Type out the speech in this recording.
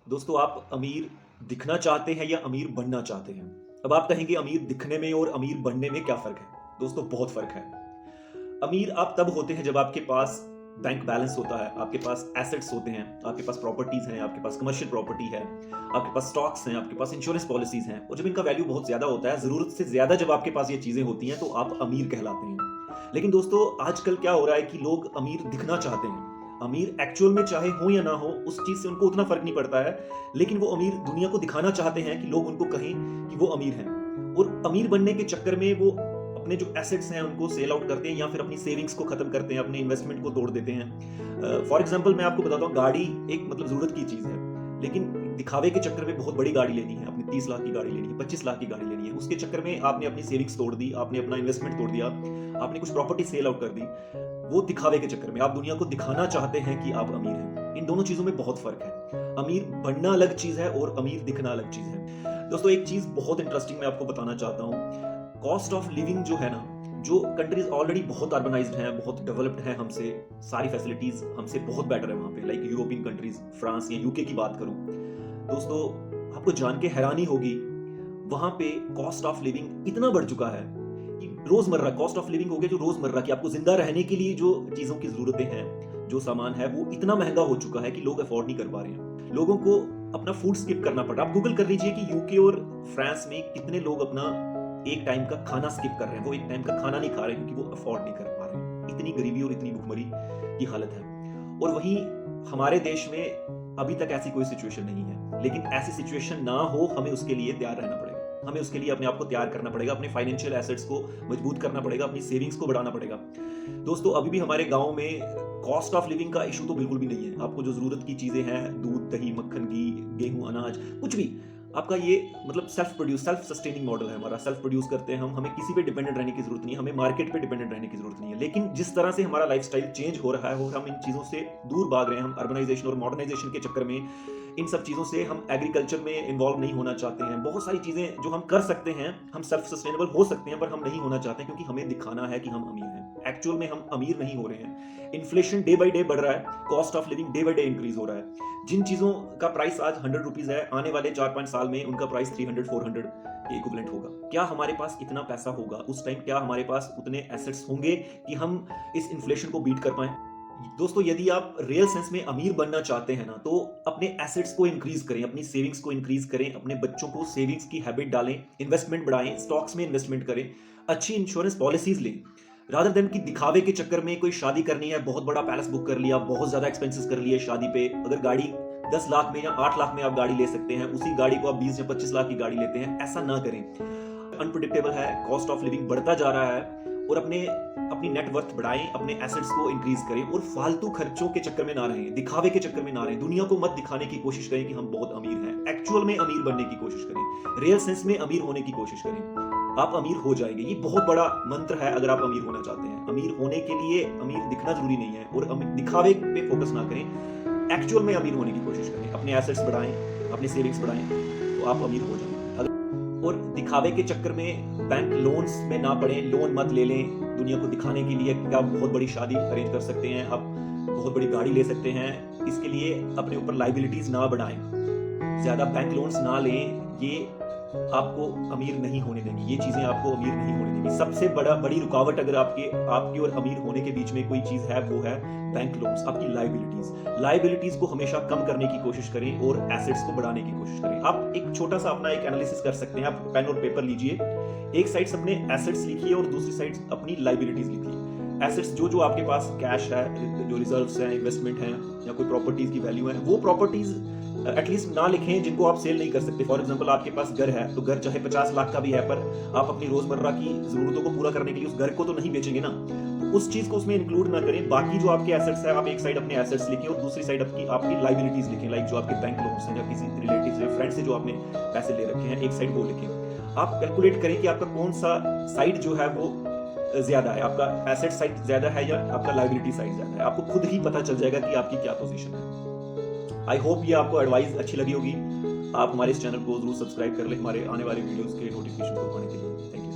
दोस्तों, आप अमीर दिखना चाहते हैं या अमीर बनना चाहते हैं? अब आप कहेंगे अमीर दिखने में और अमीर बनने में क्या फ़र्क है? दोस्तों, बहुत फ़र्क है। अमीर आप तब होते हैं जब आपके पास बैंक बैलेंस होता है, आपके पास एसेट्स होते हैं, आपके पास प्रॉपर्टीज़ हैं, आपके पास कमर्शियल प्रॉपर्टी है, आपके पास स्टॉक्स हैं, आपके पास इंश्योरेंस पॉलिसीज़ हैं और जब इनका वैल्यू बहुत ज़्यादा होता है, ज़रूरत से ज़्यादा जब आपके पास ये चीज़ें होती हैं, तो आप अमीर कहलाते हैं। लेकिन दोस्तों, आजकल क्या हो रहा है कि लोग अमीर दिखना चाहते हैं। अमीर एक्चुअल में चाहे हो या ना हो, उस चीज़ से उनको उतना फ़र्क नहीं पड़ता है, लेकिन वो अमीर दुनिया को दिखाना चाहते हैं कि लोग उनको कहें कि वो अमीर हैं। और अमीर बनने के चक्कर में वो अपने जो एसेट्स हैं उनको सेल आउट करते हैं या फिर अपनी सेविंग्स को खत्म करते हैं, अपने इन्वेस्टमेंट को तोड़ देते हैं। फॉर एग्जांपल मैं आपको बताता हूँ, गाड़ी एक मतलब ज़रूरत की चीज़ है, लेकिन दिखावे के चक्कर में बहुत बड़ी गाड़ी लेनी है, अपनी 30 लाख की गाड़ी लेनी है, 25 लाख की गाड़ी लेनी है। उसके चक्कर में आपने अपनी सेविंग्स तोड़ दी, आपने अपना इन्वेस्टमेंट तोड़ दिया, आपने कुछ प्रॉपर्टी सेल आउट कर दी। वो दिखावे के चक्कर में आप दुनिया को दिखाना चाहते हैं कि आप अमीर हैं। इन दोनों चीज़ों में बहुत फ़र्क है। अमीर बनना अलग चीज़ है और अमीर दिखना अलग चीज़ है। दोस्तों, एक चीज़ बहुत इंटरेस्टिंग मैं आपको बताना चाहता हूँ। कॉस्ट ऑफ लिविंग जो है ना, जो कंट्रीज ऑलरेडी बहुत अर्बनाइज्ड हैं, बहुत डेवलप्ड हैं हमसे, सारी फैसिलिटीज हमसे बहुत बेटर है वहाँ पे, लाइक यूरोपियन कंट्रीज, फ्रांस या यूके की बात करूँ। दोस्तों, आपको जान के हैरानी होगी, वहाँ पे कॉस्ट ऑफ लिविंग इतना बढ़ चुका है कि रोजमर्रा कॉस्ट ऑफ लिविंग हो गया, जो रोजमर्रा की आपको जिंदा रहने के लिए जो चीजों की जरूरतें हैं, जो सामान है, वो इतना महंगा हो चुका है कि लोग अफोर्ड नहीं कर पा रहे हैं। लोगों को अपना फूड स्किप करना पड़ रहा है। आप गूगल कर लीजिए कि यूके और फ्रांस में कितने लोग अपना एक टाइम का खाना स्किप कर रहे हैं, वो एक टाइम का खाना नहीं खा रहे क्योंकि वो अफोर्ड नहीं कर पा रहे हैं। इतनी गरीबी और इतनी भुखमरी की हालत है। और वहीं हमारे देश में अभी तक ऐसी कोई सिचुएशन नहीं है, लेकिन ऐसी सिचुएशन ना हो, हमें उसके लिए तैयार रहना पड़ेगा। हमें उसके लिए अपने आप को तैयार करना पड़ेगा, अपने फाइनेंशियल एसेट्स को मजबूत करना पड़ेगा, अपनी सेविंग्स को बढ़ाना पड़ेगा। दोस्तों, अभी भी हमारे गांव में कॉस्ट ऑफ लिविंग का इशू तो बिल्कुल भी नहीं है। आपको जो जरूरत की चीजें हैं, दूध, दही, मक्खन, घी, गेहूं, अनाज, कुछ भी आपका ये मतलब सेल्फ सस्टेनिंग मॉडल है हमारा। सेल्फ प्रोड्यूस करते हैं हम, हमें किसी पे डिपेंडेंट रहने की जरूरत नहीं है, हमें मार्केट पे डिपेंडेंट रहने की जरूरत नहीं है। लेकिन जिस तरह से हमारा लाइफस्टाइल चेंज हो रहा है और हम इन चीज़ों से दूर भाग रहे हैं, हम अर्बनाइजेशन और मॉडर्नाइजेशन के चक्कर में इन सब चीज़ों से हम एग्रीकल्चर में इन्वॉल्व नहीं होना चाहते हैं। बहुत सारी चीज़ें जो हम कर सकते हैं, हम सेल्फ सस्टेनेबल हो सकते हैं, पर हम नहीं होना चाहते क्योंकि हमें दिखाना है कि हम अमीर हैं। एक्चुअल में हम अमीर नहीं हो रहे हैं। इन्फ्लेशन डे बाई डे बढ़ रहा है, cost of living day by day increase हो रहा है। जिन चीज़ों का प्राइस आज 100 रुपीज़ है, आने वाले 4-5 साल में उनका प्राइस 300-400 के इक्विवेलेंट होगा। क्या हमारे पास इतना पैसा होगा उस टाइम? क्या हमारे पास उतने एसेट्स होंगे कि हम इस इन्फ्लेशन को बीट कर पाएं? दोस्तों, यदि आप रियल सेंस में अमीर बनना चाहते हैं ना, तो अपने एसेट्स को इंक्रीज करें, अपनी सेविंग्स को इंक्रीज करें, अपने बच्चों को सेविंग्स की हैबिट डालें, इन्वेस्टमेंट बढ़ाएं, स्टॉक्स में इन्वेस्टमेंट करें, अच्छी इंश्योरेंस पॉलिसीज लें। रादर देन कि दिखावे के चक्कर में कोई शादी करनी है, बहुत बड़ा पैलेस बुक कर लिया, बहुत ज्यादा एक्सपेंसेस कर लिए शादी पे। अगर गाड़ी 10 लाख में या 8 लाख में आप गाड़ी ले सकते हैं, उसी गाड़ी को आप 20 या 25 लाख की गाड़ी लेते हैं। ऐसा ना करें। अनप्रिडिक्टेबल है, कॉस्ट ऑफ लिविंग बढ़ता जा रहा है, और अपनी नेटवर्थ बढ़ाएं, अपने एसेट्स को इंक्रीज करें और फालतू खर्चों के चक्कर में ना रहें, दिखावे के चक्कर में ना रहें। दुनिया को मत दिखाने की कोशिश करें कि हम बहुत अमीर हैं। एक्चुअल में अमीर बनने की कोशिश करें, रियल सेंस में अमीर होने की कोशिश करें। आप अमीर हो जाएंगे। ये बहुत बड़ा मंत्र है अगर आप अमीर होना चाहते हैं। अमीर होने के लिए अमीर दिखना जरूरी नहीं है और दिखावे पे फोकस ना करें। एक्चुअल में अमीर होने की कोशिश करें, अपने एसेट्स बढ़ाएं, अपने सेविंग्स बढ़ाएं, तो आप अमीर हो जाएंगे। और दिखावे के चक्कर में बैंक लोन्स में ना पड़े, लोन मत ले लें दुनिया को दिखाने के लिए कि आप बहुत बड़ी शादी अरेंज कर सकते हैं, आप बहुत बड़ी गाड़ी ले सकते हैं। इसके लिए अपने ऊपर लाइबिलिटीज ना बढ़ाएं, ज्यादा बैंक लोन्स ना लें। ये आपको अमीर नहीं होने देंगी, ये चीजें आपको अमीर नहीं होने देंगी। सबसे बड़ी रुकावट अगर आपकी और अमीर होने के बीच में कोई चीज है, वो है बैंक लोन्स, आपकी लाइबिलिटीज को हमेशा कम करने की कोशिश करें और एसेट्स को बढ़ाने की कोशिश करें। आप एक छोटा सा अपना एक एनालिसिस कर सकते हैं। आप पेन और पेपर लीजिए, एक साइड अपने एसेट्स लिखिए और दूसरी साइड अपनी लाइबिलिटीज लिखिए। एसेट्स जो आपके पास कैश है, जो रिजर्व्स हैं, इन्वेस्टमेंट हैं या कोई प्रॉपर्टीज की वैल्यू है, वो प्रॉपर्टीज एटलीस्ट ना लिखें जिनको आप सेल नहीं कर सकते। फॉर एग्जांपल, आपके पास घर है, तो घर चाहे 50 लाख का भी है, पर आप अपनी रोजमर्रा की जरूरतों को पूरा करने के लिए उस घर को तो नहीं बेचेंगे ना, तो उस चीज को उसमें इंक्लूड ना करें। बाकी जो आपके एसेट्स है, आप एक साइड अपने एसेट्स लिखें और दूसरी साइड आपकी लाइबिलिटीज लिखें, लाइक जो आपके बैंक लोन्स हैं या किसी रिलेटिव या फ्रेंड से जो आपने पैसे ले रखे हैं, एक साइड वो लिखें। आप कैलकुलेट करें कि आपका कौन सा साइड जो है वो ज्यादा है, आपका एसेट साइड ज्यादा है या आपका लाइबिलिटी साइड ज्यादा है। आपको खुद ही पता चल जाएगा कि आपकी क्या पोजीशन है। आई होप ये आपको एडवाइस अच्छी लगी होगी। आप हमारे इस चैनल को जरूर सब्सक्राइब कर लें हमारे आने वाले वीडियोस के नोटिफिकेशन को पाने के लिए। Thank you.